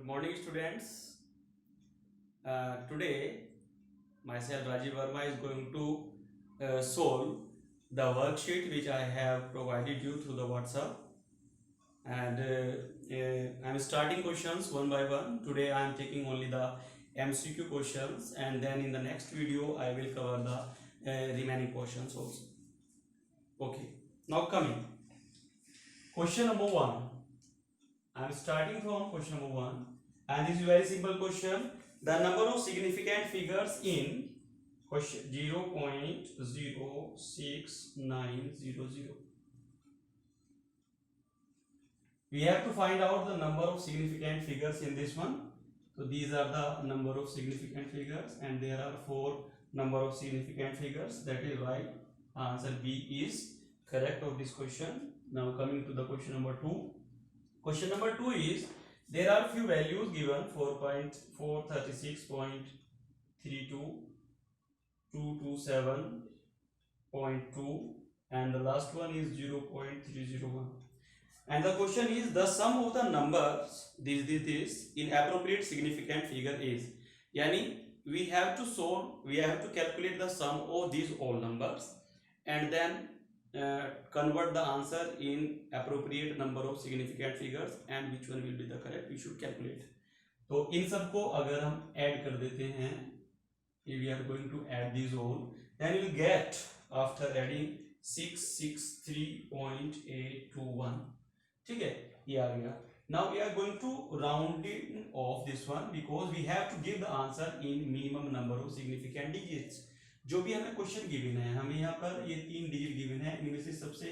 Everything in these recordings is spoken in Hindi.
morning, students. Today, myself Rajiv Verma is going to solve the worksheet which I have provided you through the WhatsApp. And I'm starting questions one by one. Today, I am taking only the MCQ questions, and then in the next video, I will cover the remaining questions also. Okay, now coming. Question number one. I'm starting from question number one, and this is a very simple question. The number of significant figures in question 0.06900. We have to find out the number of significant figures in this one. So these are the number of significant figures, and there are 4 number of significant figures. That is why answer B is correct of this question. Now coming to the question number 2. Question number 2 is there are few values given 4.436.32, 227.2, and the last one is 0.301. And the question is the sum of the numbers this in appropriate significant figure is. Yani we have to calculate the sum of these all numbers and then convert the answer in appropriate number of significant figures, and which one will be the correct we should calculate. तो इन सबको अगर हम ऐड कर देते हैं, if we are going to add these all, then we will get after adding 663.821. ठीक है, ये आ गया. Now we are going to rounding off this one because we have to give the answer in minimum number of significant digits. जो भी हमें क्वेश्चन गिवन है, हमें यहाँ पर ये 3 डिजिट गिवन है, इनमें से सबसे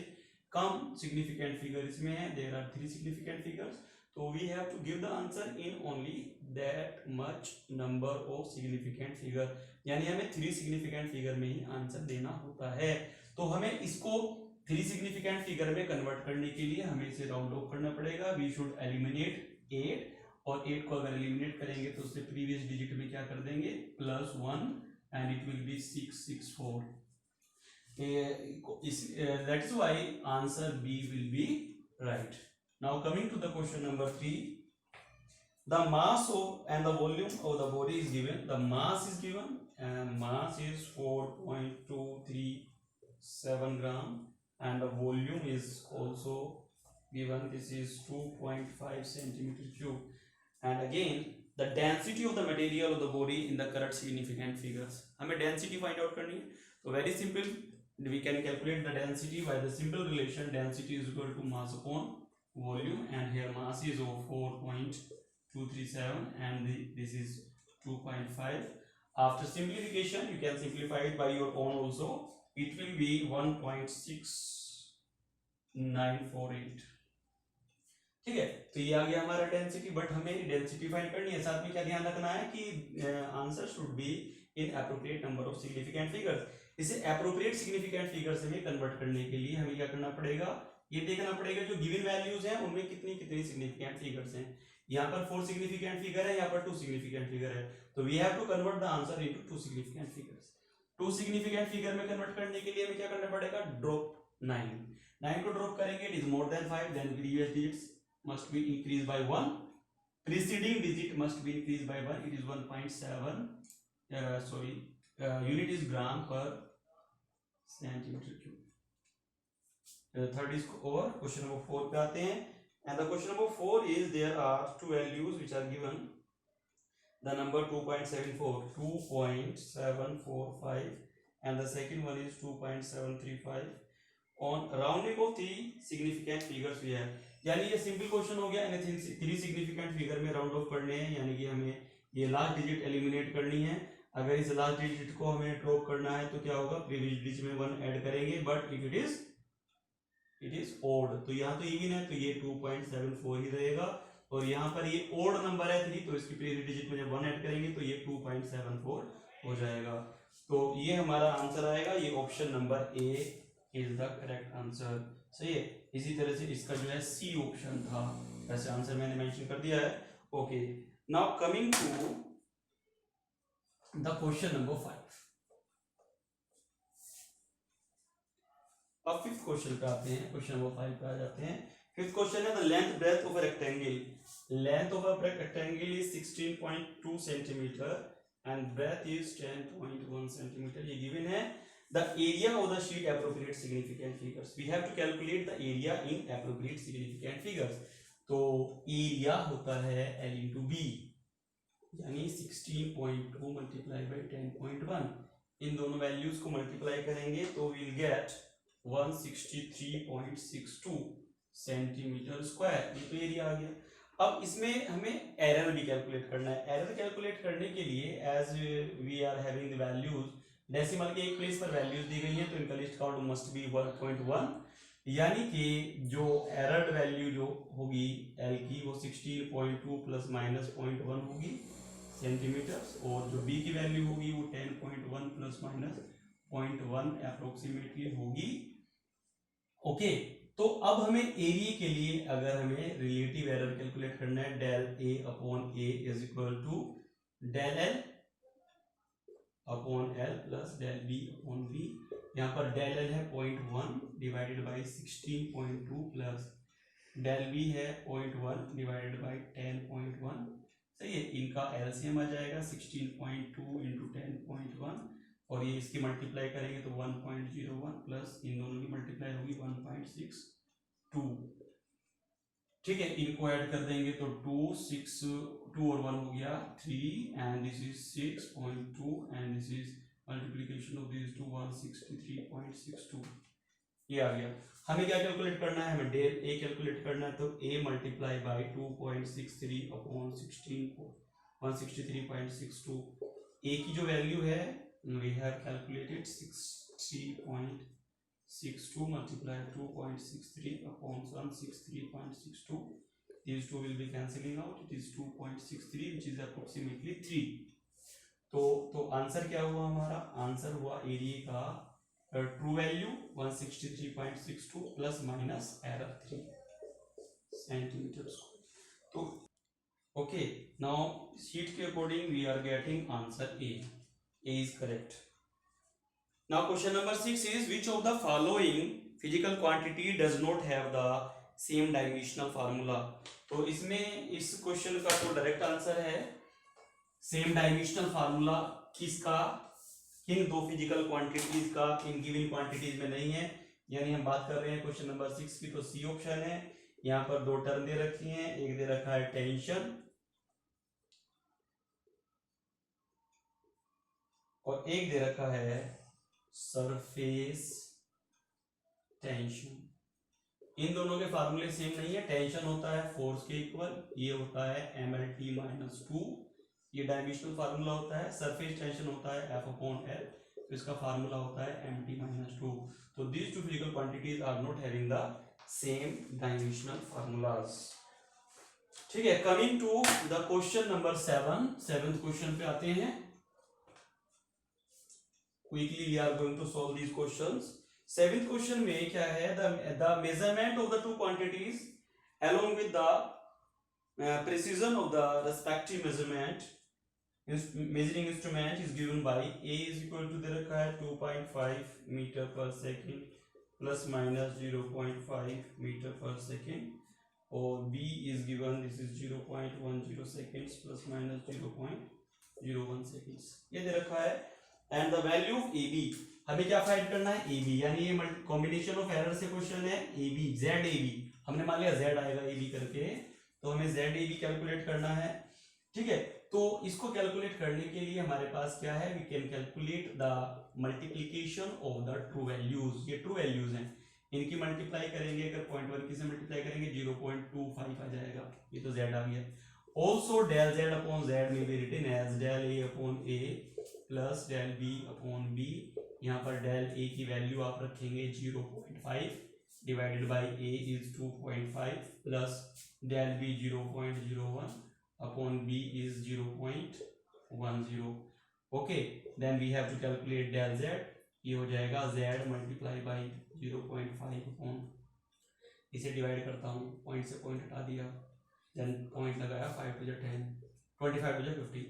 कम सिग्निफिकेंट फिगर इसमें है. देयर आर 3 सिग्निफिकेंट फिगर्स, तो we have to give the answer in only that much number of significant figure. यानी हमें 3 सिग्निफिकेंट फिगर में ही आंसर देना होता है. तो हमें इसको 3 सिग्निफिकेंट फिगर में कन्वर्ट करने के लिए हमें इसे राउंड ऑफ करना पड़ेगा. वी शुड एलिमिनेट 8, और 8 को अगर एलिमिनेट करेंगे तो उससे प्रीवियस डिजिट में क्या कर देंगे, +1, and it will be 664. That is why answer B will be right. Now coming to the question number 3. The mass of and the volume of the body is given. The mass is given, and mass is 4.237 gram, and the volume is also given. This is 2.5 centimeter cube, and again the density of the material of the body in the correct significant figures. हमें density find out करनी है, तो very simple, we can calculate the density by the simple relation density is equal to mass upon volume, and here mass is of 4.237 and this is 2.5. After simplification you can simplify it by your own also. It will be 1.6948. ठीक है, तो ये आ गया हमारा डेंसिटी. बट हमें डेंसिटी फाइंड करनी है, साथ में क्या ध्यान रखना है कि answer should be in appropriate number of significant figures. इसे एप्रोप्रिएट सिग्निफिकेंट फिगर्स में कन्वर्ट करने के लिए हमें क्या करना पड़ेगा, ये देखना पड़ेगा जो गिवन वैल्यूज हैं उनमें कितनी कितनी सिग्निफिकेंट फिगर्स हैं. यहाँ पर 4 सिग्निफिकेंट फिगर है, यहाँ पर 2 सिग्निफिकेंट फिगर है, तो we have to convert the answer into 2 significant figures. 2 significant figure में कन्वर्ट करने के लिए हमें क्या करना पड़ेगा, ड्रॉप 9 को ड्रॉप करेंगे, it is more than 5, then previous digits must be increased by 1, preceding digit must be increased by 1. It is 1.7 unit is gram per centimeter cube. Third is over. Question number 4 पे आते हैं, and the question number 4 is there are 2 values which are given. The number 2.745 and the second one is 2.735. On rounding of 3 significant figures we have. यानी ये सिंपल क्वेश्चन हो गया, इन्हें 3 सिग्निफिकेंट फिगर में राउंड ऑफ करने हैं, यानी कि हमें ये लास्ट डिजिट एलिमिनेट करनी है. अगर इस लास्ट डिजिट को हमें ड्रॉप करना है तो क्या होगा, प्रीवियस डिजिट में 1 ऐड करेंगे, but if it is odd, तो यहाँ तो इवन है तो ये 2.74 ही रहेगा, और यहाँ पर ये ओड नंबर है 3, तो इसकी प्रीवियस डिजिट में जब 1 ऐड करेंगे तो ये 2.74 हो जाएगा. तो ये हमारा आंसर आएगा, ये option number A is the correct answer. सही है. इसी तरह से इसका जो है सी ऑप्शन था, वैसे आंसर मैंने मेंशन कर दिया है. Okay, now coming to the question number 5. अब फिफ्थ क्वेश्चन पे आते हैं, क्वेश्चन नंबर 5 पे आ जाते हैं. फिफ्थ क्वेश्चन है the length breadth of a rectangle. Length of a rectangle 16.2 centimetre and breadth is 10.1 centimeter. ये given है. The area of the sheet appropriate significant figures. We have to calculate the area in appropriate significant figures. तो area होता है L into B, यानी 16.2 मल्टीप्लाई बाई 10.1. इन दोनों वैल्यूज को मल्टीप्लाई करेंगे तो विल गेट 163.62 सेंटीमीटर स्क्वायर. ये तो एरिया आ गया. अब इसमें हमें एरर भी कैलकुलेट करना है. एरर कैलकुलेट करने के लिए as we are having the values decimal के एक प्लेस पर वैल्यूज दी गई हैं तो इनका लिस्ट काउंट मस्ट बी 1.1, यानी कि जो एरर वैल्यू जो होगी एल की वो 16.2 प्लस माइनस 0.1 होगी सेंटीमीटर्स, और जो बी की वैल्यू होगी वो 10.1 प्लस माइनस 0.1 अप्रोक्सीमेटली होगी. ओके, तो अब हमें एरिया के लिए अगर हमें रिलेटिव एरर कैलकुलेट करना है, del A upon a is equal to del l upon l plus del B upon B. यहाँ पर डेल एल है 0.1 divided by 16.2 plus del b है 0.1 डिवाइडेड बाई 10.1. सही है, इनका एलसीएम आ जाएगा 16.2 इंटू 10.1 और ये इसकी मल्टीप्लाई करेंगे तो 1.01 प्लस इन दोनों की मल्टीप्लाई होगी 1.62. ठीक है, इनको ऐड कर देंगे तो 2 और 1 हो गया 3 and this is 6.2 and this is multiplication of this to 163.62. ये आ गया. हमें क्या कैलकुलेट करना है, हमें डेल ए कैलकुलेट करना है तो a multiply by 2.63 upon 163.62. a की जो वैल्यू है we have calculated 63.62 multiply 2.63 upon 163.62. These two will be cancelling out. It is 2.63 which is approximately 3. तो आंसर क्या हुआ हमारा? आंसर हुआ एरिया का true value 163.62 plus minus error 3 centimetre. तो ओके, नाउ शीट के according we are getting answer a. A is correct. Now question number 6 is which of the following physical quantity does not have the same dimensional formula. तो इसमें इस क्वेश्चन का तो डायरेक्ट आंसर है सेम डायमेंशनल फार्मूला किसका, किन दो फिजिकल क्वांटिटीज का इन गिवन क्वांटिटीज में नहीं है. यानी हम बात कर रहे हैं क्वेश्चन नंबर 6 की, तो सी ऑप्शन है. यहाँ पर दो टर्म दे रखी हैं, एक दे रखा है टेंशन और एक दे रखा है सरफेस टेंशन. इन दोनों के फार्मूले सेम नहीं है. टेंशन होता है फोर्स के इक्वल, ये होता है mlt-2, ये डायमेंशनल फार्मूला होता है. सरफेस टेंशन होता है F/L, तो इसका फार्मूला होता है mt-2. तो these two physical quantities are not having the same dimensional formulas. ठीक है, coming to the question number 7. 7th question पे आते हैं. Quickly we are going to solve these questions. 7th question में क्या है, the measurement of the two quantities along with the precision of the respective measuring instrument is given by A is equal to दे रखा है 2.5 मीटर पर सेकेंड प्लस माइनस 0.5 मीटर पर सेकेंड और B is given this is 0.10 seconds plus minus 0.01 seconds. ये दे रखा है. And the value of a b, हमें क्या फाइंड करना है, ए बी. यानी ये कॉम्बिनेशन ऑफ एरर से क्वेश्चन है. A b z a b, हमने मान लिया जेड आएगा ए बी करके, तो हमें जेड ए बी कैलकुलेट करना है. ठीक है, तो इसको कैलकुलेट करने के लिए हमारे पास क्या है, we can calculate the multiplication of the true values. ये ट्रू वैल्यूज हैं, इनकी मल्टीप्लाई करेंगे. अगर 0.1 की से मल्टीप्लाई करेंगे 0.25 आ जाएगा. ये तो जेड आ गया. Also del Z upon Z में बी रिटन एज डेल ए अपॉन ए plus del B upon B. यहाँ पर डेल ए की वैल्यू आप रखेंगे 0.5 divided by A is 2.5 plus del B 0.01 upon B is 0.10. Okay, then we have to calculate del Z. ये हो जाएगा जेड मल्टीप्लाई बाई 0.5 अपॉन, इसे डिवाइड करता हूँ, पॉइंट से पॉइंट हटा दिया, देन पॉइंट लगाया 5 to 10, 25 to 50.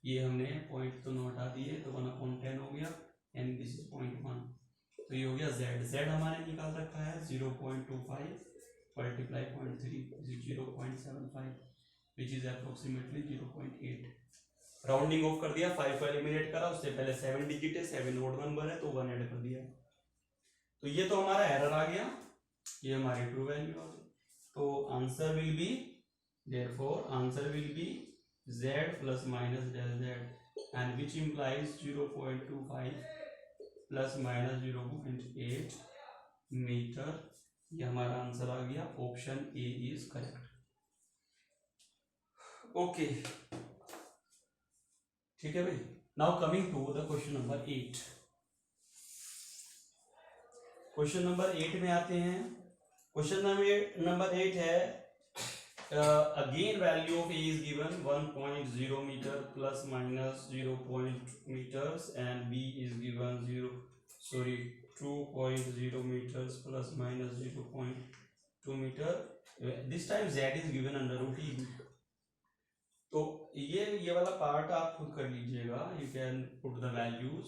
ये हमने पॉइंट तो नौ हटा दिए तो 1/10 हो गया एंड दिस इज 0.1. तो ये हो गया जेड. जेड हमारे निकाल रखा है 0.25 multiply 0.3 0.75. Which is approximately 0.8। Rounding off कर दिया, 5 को एलिमिनेट करा, उससे पहले 7 डिजिट है, 7 ओड नंबर है तो 1 ऐड कर दिया। तो ये तो हमारा एरर आ गया, ये हमारी ट्रू वैल्यू आ गई। तो answer will be, therefore answer will be z plus minus del z and which implies 0.25 plus minus 0.8 metre. ये हमारा आंसर आ गया, option a is correct. Okay ठीक है भाई। Now coming to the question number 8। Question number 8 में आते हैं। क्वेश्चन नंबर 8 है again value of a is given 1.0 metre plus minus 0.2 meters and b is given 2.0 meters plus minus 0.2 meter। This time z is given under root E. तो ये वाला पार्ट आप खुद कर लीजिएगा। You can put the values.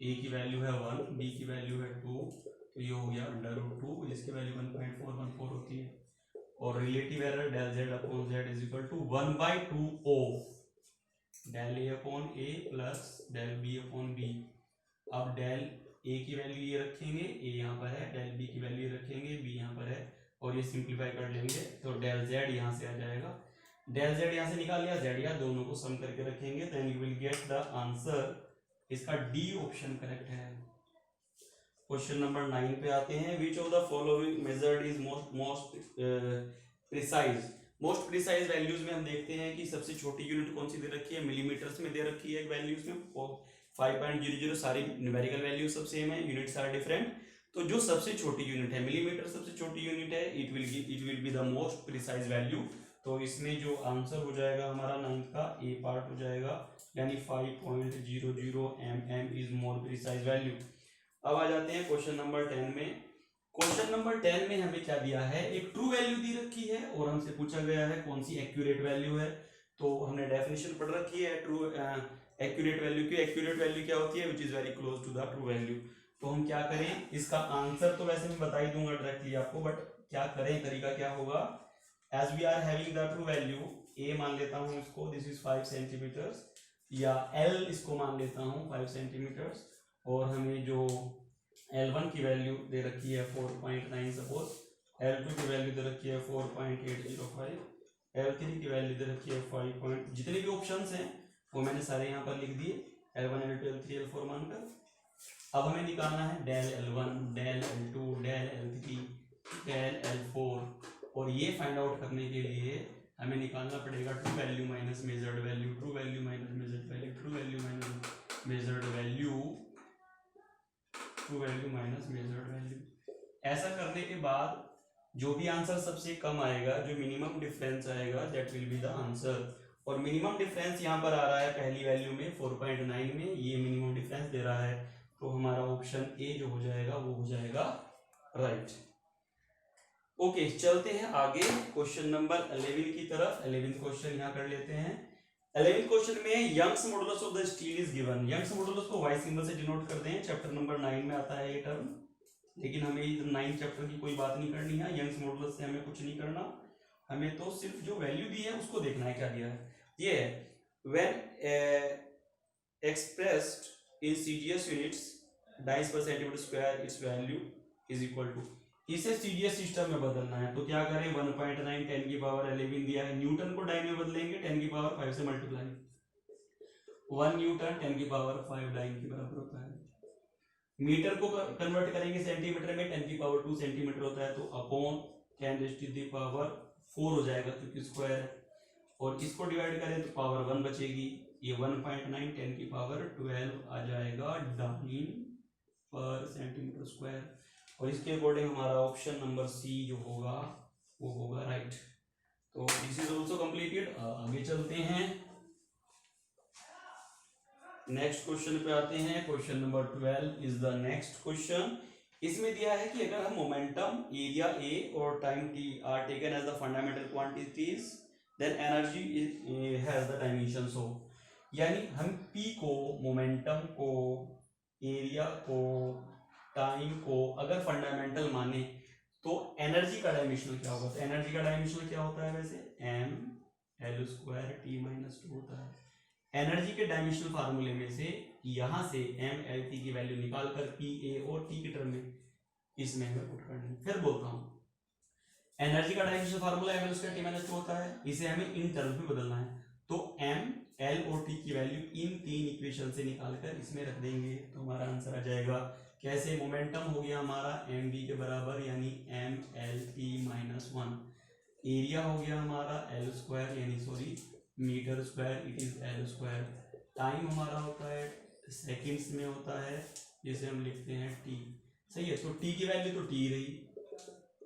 A की वैल्यू है 1, बी की वैल्यू है 2, तो ये हो गया अंडर रूट 2, इसकी वैल्यू 1.414 होती है। और relative error del z upon z is equal to 1/2 of del A upon A plus del B upon b. अब डेल ए की वैल्यू ये रखेंगे, ए यहाँ पर है, डेल बी की वैल्यू रखेंगे, बी यहाँ पर है, और ये सिंप्लीफाई कर लेंगे तो डेल z यहाँ से आ जाएगा। डेल z यहाँ से निकाल लिया, z या दोनों को सम करके रखेंगे, then you will get the answer. इसका डी ऑप्शन करेक्ट है। क्वेश्चन नंबर 9 पे आते हैं। Which of the following measured is most precise. Most precise values में हम देखते हैं कि सबसे छोटी यूनिट कौन सी दे रखी है, मिलीमीटर्स में दे रखी है वैल्यूज में 5.00। सारी न्यूमेरिकल वैल्यू सब सेम है, यूनिट्स आर डिफरेंट। तो जो सबसे छोटी यूनिट है, मिलीमीटर सबसे छोटी यूनिट है, it will be the most precise value. तो इसमें जो आंसर हो जाएगा हमारा 9 का ए पार्ट हो जाएगा, यानी 5.00 mm is more precise value. अब आ जाते हैं क्वेश्चन नंबर 10 में। क्वेश्चन नंबर 10 में हमें क्या दिया है, एक ट्रू वैल्यू दी रखी है और हमसे पूछा गया है कौन सी एक्यूरेट वैल्यू है। तो हमने डेफिनेशन पढ़ रखी है ट्रू एक्यूरेट वैल्यू की। एक्यूरेट वैल्यू क्या होती है, which is very close to the true value. तो हम क्या करें, इसका आंसर तो वैसे मैं बता ही दूंगा डायरेक्टली आपको, बट क्या करें, तरीका क्या होगा। As we are having the true value, A मान लेता हूं इसको, दिस इज 5 सेंटीमीटर्स, या एल इसको मान लेता हूं 5 सेंटीमीटर्स, और हमें जो L1 की वैल्यू दे रखी है 4.9 सपोज, L2 की वैल्यू दे रखी है 4.805, L3 की वैल्यू दे रखी है 5. जितने भी ऑप्शंस हैं वो मैंने सारे यहाँ पर लिख दिए, L1 L2 L3 L4 मानकर। अब हमें निकालना है del L1 del L2 del L3 del L4, और ये फाइंड आउट करने के लिए हमें निकालना पड़ेगा true value minus measured value, true value minus measured value, true value minus measured value, true value minus measured value. ऐसा करने के बाद जो भी आंसर सबसे कम आएगा, जो मिनिमम डिफरेंस आएगा, that will be the answer. और मिनिमम डिफरेंस यहाँ पर आ रहा है पहली वैल्यू में 4.9 में, ये मिनिमम डिफरेंस दे रहा है, तो हमारा ऑप्शन ए जो हो जाएगा वो हो जाएगा राइट। ओके चलते हैं आगे क्वेश्चन नंबर 11 की तरफ। 11th क्वेश्चन यहाँ कर लेते हैं। 11th क्वेश्चन में Young's modulus of the steel is given. Young's modulus को वाई सिंबल से डिनोट करते हैं, चैप्टर नंबर 9 में आता है ये टर्म, लेकिन हमें इधर 9 चैप्टर की कोई बात नहीं करनी है, यंग्स मॉडुलस से हमें कुछ नहीं करना, हमें तो सिर्फ जो वैल्यू दी है उसको देखना है क्या दिया है। ये है when expressed in CGS units dynes per centimeter square its value is equal to, इसे सीजीएस सिस्टम में बदलना है तो क्या करें, 1.9 10 की पावर 11 दिया है, न्यूटन को डाइन में बदलेंगे 10 की पावर 5 से मल्टीप्लाई, 1 न्यूटन 10 की पावर 5 डाइन के बराबर होता है। मीटर को कन्वर्ट करेंगे सेंटीमीटर में, 10 की पावर 2 सेंटीमीटर होता है, तो upon 10 raise to the power 4 हो जाएगा क्योंकि स्क्वायर है, और इसको डिवाइड करें तो पावर 1 बचेगी, ये 1.9 10 की पावर 12 आ जाएगा डाइन पर सेंटीमीटर स्क्वायर, और इसके अकॉर्डिंग हमारा ऑप्शन नंबर सी जो होगा वो होगा राइट। तो दिस इज ऑल्सो कंप्लीटेड। आगे चलते हैं, नेक्स्ट क्वेश्चन पे आते हैं। Question number 12 is the next question. इसमें दिया है कि अगर हम मोमेंटम, एरिया ए और time T are taken as the fundamental quantities then energy has the dimension. So यानी हम पी को, मोमेंटम को, एरिया को, टाइम को अगर फंडामेंटल माने तो एनर्जी का डायमेंशन क्या होगा। तो एनर्जी का डायमेंशन क्या होता है वैसे, m L square T minus two होता है। एनर्जी के डायमेंशनल फार्मूले में से यहां से एम एल टी की वैल्यू निकाल कर पी ए और टी की टर्म में इसमें हमें पुट करनी है। फिर बोलता हूं एनर्जी का dimensional formula M L square T minus two होता है, इसे हमें इन टर्म्स में बदलना है। तो एम एल और टी की वैल्यू इन तीन इक्वेशन से निकालकर इसमें रख देंगे तो हमारा आंसर आ जाएगा। कैसे? मोमेंटम हो गया हमारा एम वी के बराबर यानी M L T minus one, area हो गया हमारा एल स्क्वायर यानी sorry metre square it is L square, time हमारा होता है सेकंड्स में होता है जिसे हम लिखते हैं टी। सही है, तो टी की वैल्यू तो टी रही,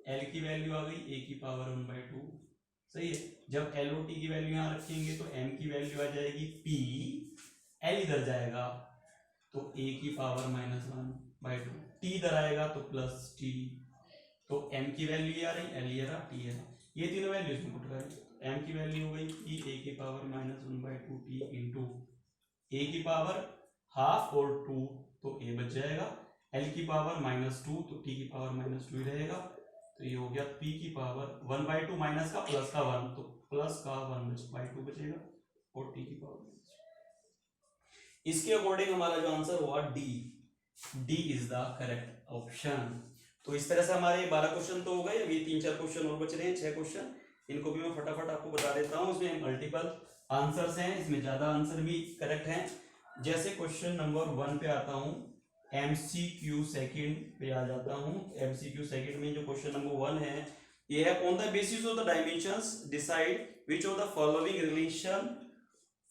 एल की वैल्यू आ गई ए की पावर 1/2। सही है, जब एल और टी की वैल्यू यहाँ रखेंगे तो एम की वैल्यू आ जाएगी पी, एल इधर जाएगा तो ए की पावर -1/2, टी इधर आएगा तो प्लस टी, तो एम की वैल्यू ये आ रही, एल ये रहा, टी है, ये तीनों वैल्यू इसमें पुट करें। एम की वैल्यू हो गई पी ए की पावर -1/2 टी इंटू ए की पावर हाफ और 2 तो ए बच जाएगा, एल की पावर -2 तो टी की पावर -2 ही रहेगा, तो ये हो गया p की पावर 1/2 माइनस का प्लस का 1 तो प्लस का 1/2 बचेगा और t की पावर। इसके अकॉर्डिंग हमारा जो आंसर हुआ D is the correct option. तो इस तरह से हमारे 12 क्वेश्चन तो हो गए, अभी 3-4 क्वेश्चन और बच रहे हैं, 6 क्वेश्चन, इनको भी मैं फटाफट आपको बता देता हूँ। इसमें मल्टीपल आंसर्स हैं, इसमें ज्यादा आंसर भी करेक्ट हैं। जैसे क्वेश्चन नंबर 1 पे आता हूँ, एमसीक्यू सेकंड पे आ जाता हूँ। एमसीक्यू सेकंड में जो क्वेश्चन नंबर 1 है ये है on the basis of the dimensions decide which of the following relation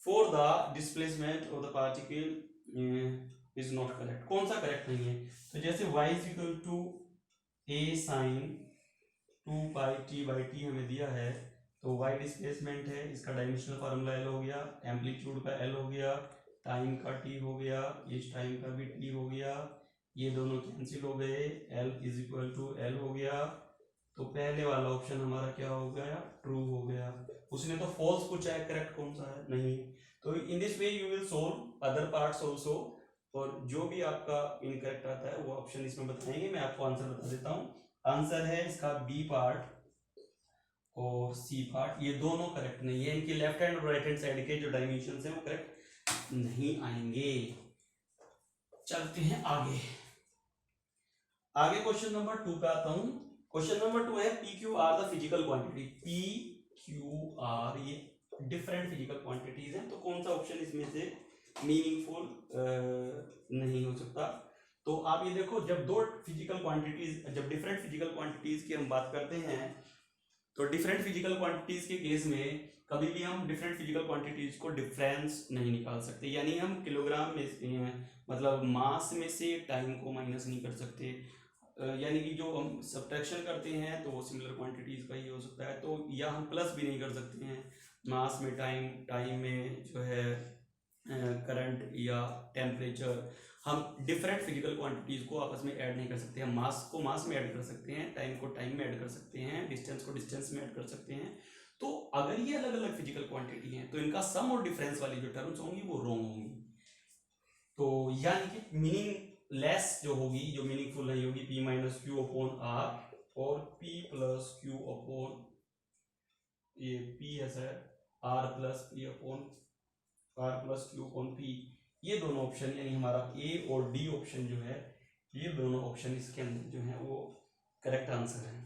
for the displacement of the particle is not correct. कौन सा करेक्ट नहीं है? तो जैसे y इज इक्वल टू a sin 2πt/t हमें दिया है, तो y डिस्प्लेसमेंट है, इसका डायमेंशनल फार्मूला l हो गया, एम्पलीट्यूड का l हो गया, टाइम का t हो गया, इस टाइम का भी t हो गया, ये दोनों कैंसिल हो गए, l इज इक्वल टू l हो गया। तो पहले वाला ऑप्शन हमारा क्या हो गया? ट्रू हो गया। उसने तो फॉल्स पूछा है, करेक्ट कौन सा है? नहीं। तो in this way you will solve other parts also, और जो भी आपका इनकरेक्ट आता है वो ऑप्शन इसमें बताएंगे। मैं आपको आंसर बता देता हूँ, आंसर है इसका बी पार्ट और सी पार्ट, ये दोनों करेक्ट नहीं है। इनके लेफ्ट हैंड और राइट हैंड साइड के जो डायमेंशंस हैं वो करेक्ट नहीं आएंगे। चलते हैं आगे। आगे क्वेश्चन नंबर 2 पे आता हूं। क्वेश्चन नंबर 2 है P Q R the physical quantity. P Q R ये डिफरेंट फिजिकल क्वांटिटीज हैं, तो कौन सा ऑप्शन इसमें से मीनिंगफुल नहीं हो सकता? तो आप ये देखो, जब दो फिजिकल क्वांटिटीज, जब डिफरेंट फिजिकल क्वांटिटीज की हम बात करते हैं तो डिफरेंट फिजिकल क्वांटिटीज के केस में कभी भी हम डिफरेंट फिजिकल क्वांटिटीज को डिफरेंस नहीं निकाल सकते, यानी हम किलोग्राम में मतलब मास में से टाइम को माइनस नहीं कर सकते, यानी कि जो हम सब्ट्रैक्शन करते हैं तो वो सिमिलर क्वांटिटीज का ही हो सकता है। तो या हम प्लस भी नहीं कर सकते हैं मास में टाइम, टाइम में जो है करंट या टेम्परेचर, हम डिफरेंट फिजिकल क्वांटिटीज को आपस में ऐड नहीं कर सकते हैं। मास को मास में ऐड कर सकते हैं, टाइम को टाइम में ऐड कर सकते हैं, डिस्टेंस को डिस्टेंस में ऐड कर सकते हैं। तो अगर ये अलग अलग फिजिकल क्वांटिटी हैं तो इनका सम और डिफरेंस वाली जो टर्म्स होंगी वो रॉन्ग होंगी। तो यानी कि मीनिंग लेस जो होगी, जो मीनिंगफुल नहीं होगी, p minus q upon r और p प्लस क्यू अपॉन ये p है sir r plus p upon r plus q upon p, ये दोनों ऑप्शन यानी हमारा a और d ऑप्शन जो है, ये दोनों ऑप्शन इसके अंदर जो है वो करेक्ट आंसर है।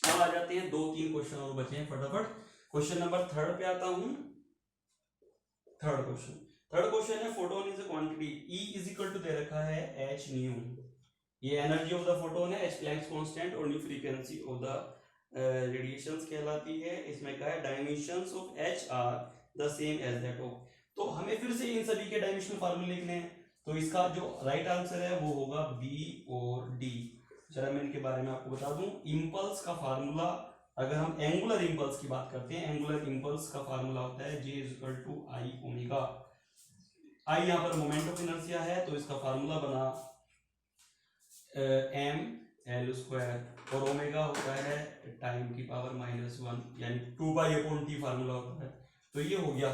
अब आ जाते हैं 2-3 क्वेश्चन और बचे हैं फटाफट। क्वेश्चन नंबर 3 पे आता हूं। थर्ड क्वेश्चन है photon is a quantity, E is equal to दे रखा है h न्यू, ये एनर्जी ऑफ द फोटोन है, h प्लैंक्स कांस्टेंट और nu frequency of the radiations कहलाती है। इसमें क्या है? Dimensions of h are the same as that of. तो हमें फिर से इन सभी के डायमेंशनल फार्मूले लिखने हैं, तो इसका जो राइट आंसर है वो होगा B और D। जरा मैं इनके बारे में आपको बता दूं, इंपल्स का फार्मूला, अगर हम एंगुलर इंपल्स की बात करते हैं, एंगुलर इंपल्स का फार्मूला होता है J is equal to I omega. I यहाँ पर मोमेंट ऑफ इनर्शिया है तो इसका फार्मूला बना m l स्क्वायर और ओमेगा होता है टाइम की पावर -1 यानी 2/t फार्मूला होता है, तो ये हो गया।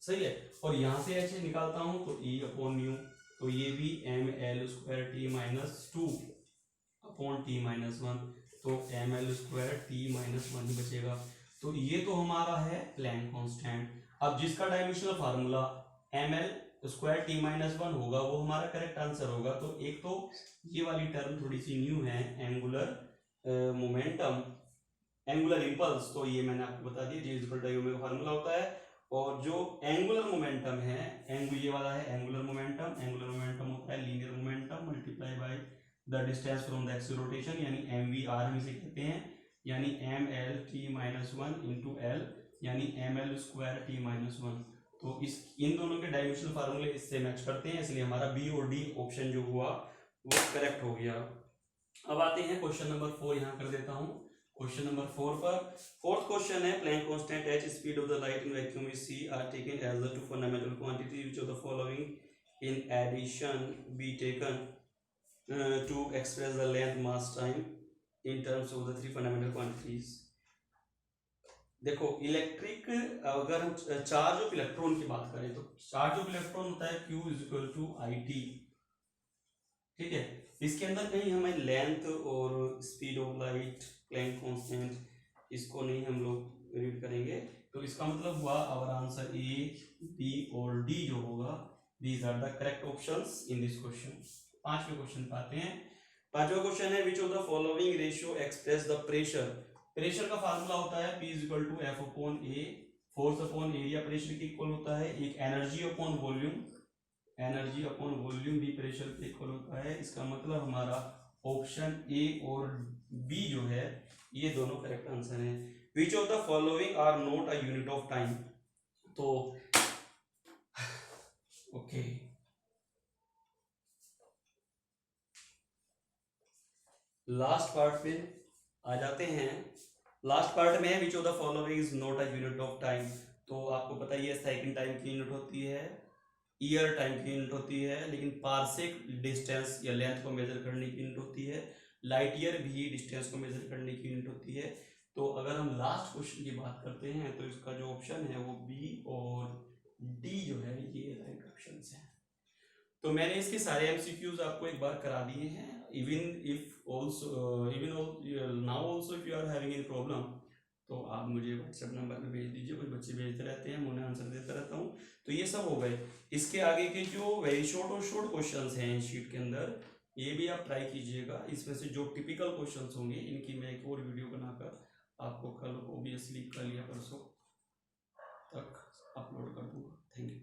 सही है, और यहाँ से h निकालता हूँ तो e अपॉन न्यू, तो ये भी m l square t minus 2 upon t minus 1, तो m l square t minus 1 ही बचेगा। तो ये तो हमारा है प्लैंक कांस्टेंट। अब जिसका dimensional formula ml square t minus 1 होगा वो हमारा करेक्ट आंसर होगा। तो एक तो ये वाली टर्म थोड़ी सी न्यू है, एंगुलर मोमेंटम, एंगुलर इंपल्स, तो ये मैंने आपको बता दिया, J इक्वल टू ओमेगा का फार्मूला होता है। और जो एंगुलर मोमेंटम है, ये वाला है एंगुलर मोमेंटम, एंगुलर मोमेंटम होता है linear momentum multiply by the distance from the axis rotation, यानी mvr हम इसे कहते हैं, यानी ml t minus 1 into L, यानी ml स्क्वायर t माइनस 1। तो इस इन दोनों के डायमेंशनल फार्मूले इससे मैच करते हैं, इसलिए हमारा बी और डी ऑप्शन जो हुआ वो करेक्ट हो गया। अब आते हैं क्वेश्चन नंबर 4, यहाँ कर देता हूँ क्वेश्चन नंबर 4 पर। फोर्थ क्वेश्चन है Planck constant h speed of the light in vacuum is c are taken as the two fundamental quantity which of the following in addition be taken to express the length mass time in terms of the three fundamental quantities. देखो इलेक्ट्रिक, अगर हम चार्ज ऑफ इलेक्ट्रॉन की बात करें तो चार्ज ऑफ इलेक्ट्रॉन होता है Q is equal to IT, ठीक है। इसके अंदर कहीं हमें लेंथ और speed of light, Planck constant, इसको नहीं हम लोग रीड करेंगे। तो इसका मतलब हुआ आवर आंसर ए, बी और डी जो होगा, these are the correct options in this question. पांचवें क्वेश्चन पे आते हैं। पांचवा क्वेश्चन है which of the following ratio express the pressure. Pressure का फार्मूला होता है P is equal to F upon a, force upon area pressure के इक्वल होता है, एक energy upon volume, energy upon volume भी प्रेशर के इक्वल होता है। इसका मतलब हमारा ऑप्शन ए और बी जो है ये दोनों करेक्ट आंसर हैं। Which of the following are not a unit of time. तो ओके लास्ट पार्ट पे आ जाते हैं। लास्ट पार्ट में है which of the following is not a unit of time. तो आपको पता ही है सेकंड टाइम की यूनिट होती है, ईयर टाइम की यूनिट होती है, लेकिन पार्सेक डिस्टेंस या लेंथ को मेजर करने की यूनिट होती है, लाइट ईयर भी डिस्टेंस को मेजर करने की यूनिट होती है। तो अगर हम लास्ट क्वेश्चन की बात करते हैं तो इसका जो ऑप्शन है वो बी और डी जो है ये राइट ऑप्शन है। तो मैंने इसके सारे एमसीक्यूज आपको एक बार करा दिए हैं। Even if also even now also if you are having any problem तो आप मुझे व्हाट्सएप नंबर पे भेज दीजिए, कुछ बच्चे भेजते रहते हैं, मैं उन्हें आंसर देता रहता हूँ। तो ये सब हो गए। इसके आगे के जो वेरी शॉर्ट और शॉर्ट क्वेश्चंस हैं शीट के अंदर, ये भी आप ट्राई कीजिएगा। इसमें से जो टिपिकल क्वेश्चंस होंगे इनकी मैं एक और वीडियो बनाकर आपको कल ऑब्वियसली कल या परसों तक अपलोड कर दूंगा। Thank you.